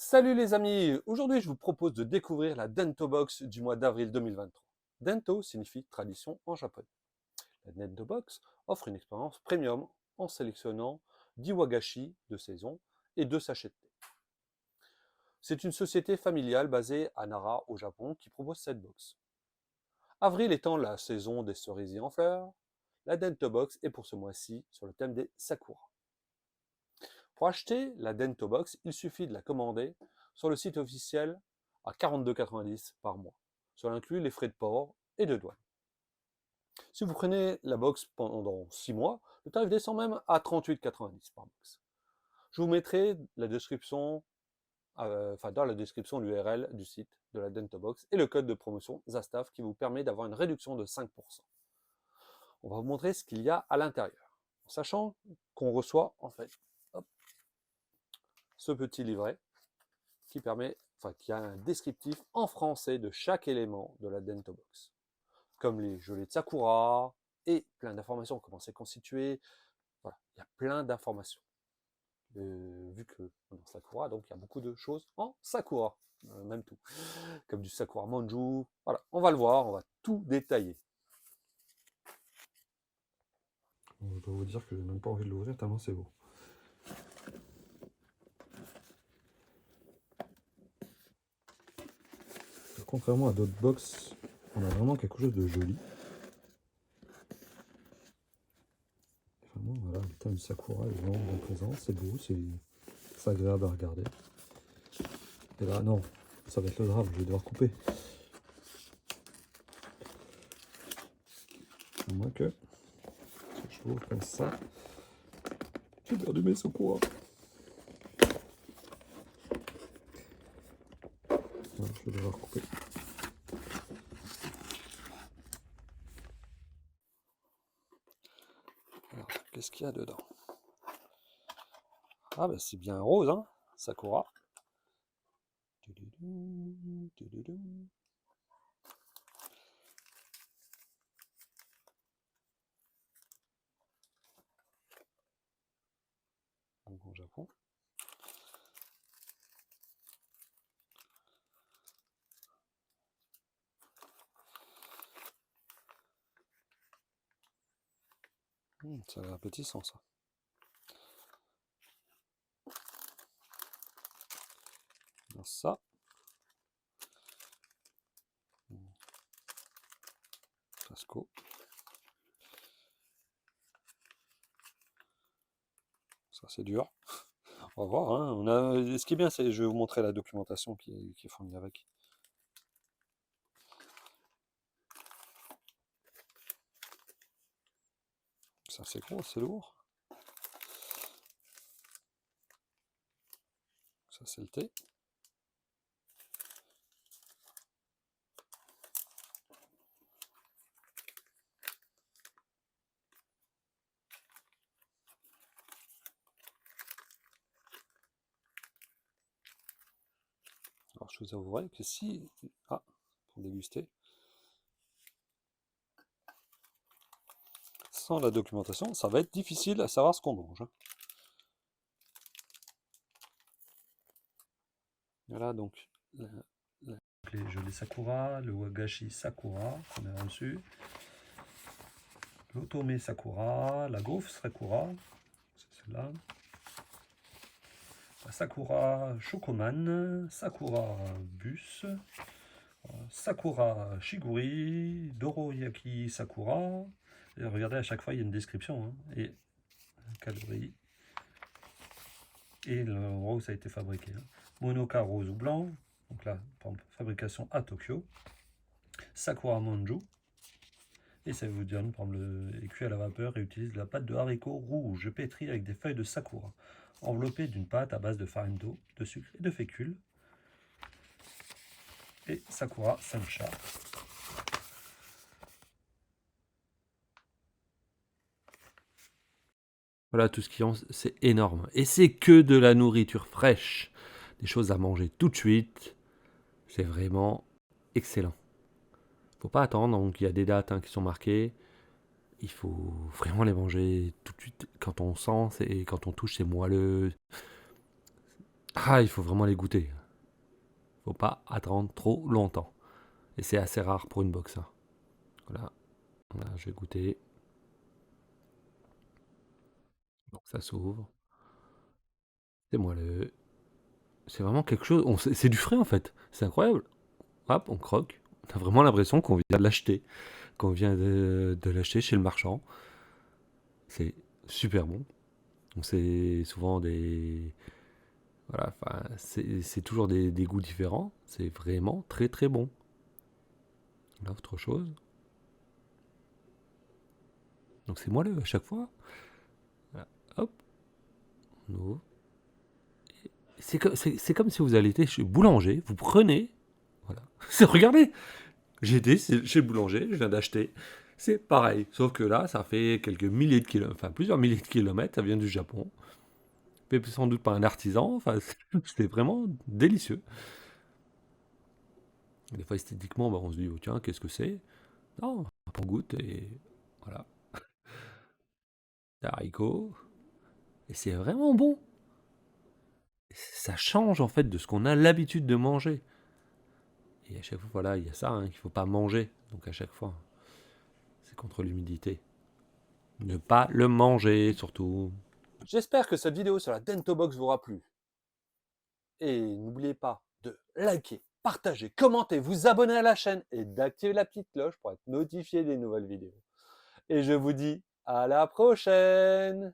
Salut les amis, aujourd'hui je vous propose de découvrir la Dento Box du mois d'avril 2023. Dento signifie tradition en japonais. La Dento Box offre une expérience premium en sélectionnant 10 wagashi de saison et 2 sachets de thé. C'est une société familiale basée à Nara au Japon qui propose cette box. Avril étant la saison des cerisiers en fleurs, la Dento Box est pour ce mois-ci sur le thème des sakura. Pour acheter la Dento Box, il suffit de la commander sur le site officiel à 42,90 par mois. Cela inclut les frais de port et de douane. Si vous prenez la box pendant 6 mois, le tarif descend même à 38,90 par box. Je vous mettrai la description, dans la description l'URL du site de la Dento Box et le code de promotion ZASTAF qui vous permet d'avoir une réduction de 5%. On va vous montrer ce qu'il y a à l'intérieur, en sachant qu'on reçoit en fait ce petit livret qui a un descriptif en français de chaque élément de la Dento Box, comme les gelées de Sakura et plein d'informations, comment c'est constitué. Voilà, il y a plein d'informations. Vu que dans Sakura, donc il y a beaucoup de choses en Sakura, même tout, comme du Sakura Manju. Voilà, on va le voir, on va tout détailler. Je dois vous dire que j'ai même pas envie de l'ouvrir tellement c'est beau. Contrairement à d'autres box, on a vraiment quelque chose de joli. Vraiment, voilà, le thème du Sakura est vraiment bien présent, c'est beau, c'est agréable à regarder. Et là, non, ça va être le drame, je vais devoir couper. À moins que, si je l'ouvre comme ça, j'ai perdu mes Sakura. Non, je vais devoir couper. Alors, qu'est-ce qu'il y a dedans? Ah bah c'est bien rose, hein, Sakura. Donc au Japon. Ça a l'air appétissant ça. Alors ça. Tasco. Ça c'est dur. On va voir. Hein. Ce qui est bien, c'est je vais vous montrer la documentation qui est fournie avec. Ça c'est gros, c'est lourd. Ça c'est le thé. Alors je vous avouerai que si... Ah, pour déguster. Sans la documentation, ça va être difficile à savoir ce qu'on mange. Hein. Voilà donc les gelées Sakura, le Wagashi Sakura qu'on a reçu, l'Otome Sakura, la gaufre Sakura, c'est celle-là, la Sakura Chocoman, Sakura Bus, Sakura Shiguri, Doroyaki Sakura. Et regardez, à chaque fois il y a une description, hein, et calories, et l'endroit où ça a été fabriqué. Hein. Monoka rose ou blanc, donc là, par exemple, fabrication à Tokyo. Sakura Manju, et ça vous donne, par exemple, est cuit à la vapeur et utilise de la pâte de haricots rouge pétrie avec des feuilles de sakura, enveloppée d'une pâte à base de farine d'eau, de sucre et de fécule. Et Sakura Sancha. Voilà tout ce qui en, c'est énorme. Et c'est que de la nourriture fraîche, des choses à manger tout de suite. C'est vraiment excellent. Faut pas attendre, donc il y a des dates qui sont marquées. Il faut vraiment les manger tout de suite. Quand on sent, quand on touche, c'est moelleux. Ah, il faut vraiment les goûter. Faut pas attendre trop longtemps. Et c'est assez rare pour une box. Hein. Voilà. Voilà, je vais goûter. Donc ça s'ouvre. C'est moelleux. C'est vraiment quelque chose. C'est du frais en fait. C'est incroyable. Hop, on croque. On a vraiment l'impression qu'on vient de l'acheter. Qu'on vient de l'acheter chez le marchand. C'est super bon. Donc c'est souvent des. Voilà, enfin, c'est toujours des goûts différents. C'est vraiment très très bon. Là, autre chose. Donc c'est moelleux à chaque fois. Voilà. Hop, on ouvre. C'est comme si vous alliez chez le boulanger, vous prenez. Voilà. Regardez, j'ai été chez le boulanger, je viens d'acheter. C'est pareil, sauf que là, ça fait quelques milliers de kilomètres, enfin plusieurs milliers de kilomètres, ça vient du Japon. Fait sans doute par un artisan, enfin, c'était vraiment délicieux. Des fois, esthétiquement, bah, on se dit, oh, tiens, qu'est-ce que c'est? Non, on goûte et voilà. Des haricots. Et c'est vraiment bon. Ça change en fait de ce qu'on a l'habitude de manger. Et à chaque fois, voilà, il y a ça hein, qu'il ne faut pas manger. Donc à chaque fois, c'est contre l'humidité. Ne pas le manger surtout. J'espère que cette vidéo sur la Dentobox vous aura plu. Et n'oubliez pas de liker, partager, commenter, vous abonner à la chaîne et d'activer la petite cloche pour être notifié des nouvelles vidéos. Et je vous dis à la prochaine!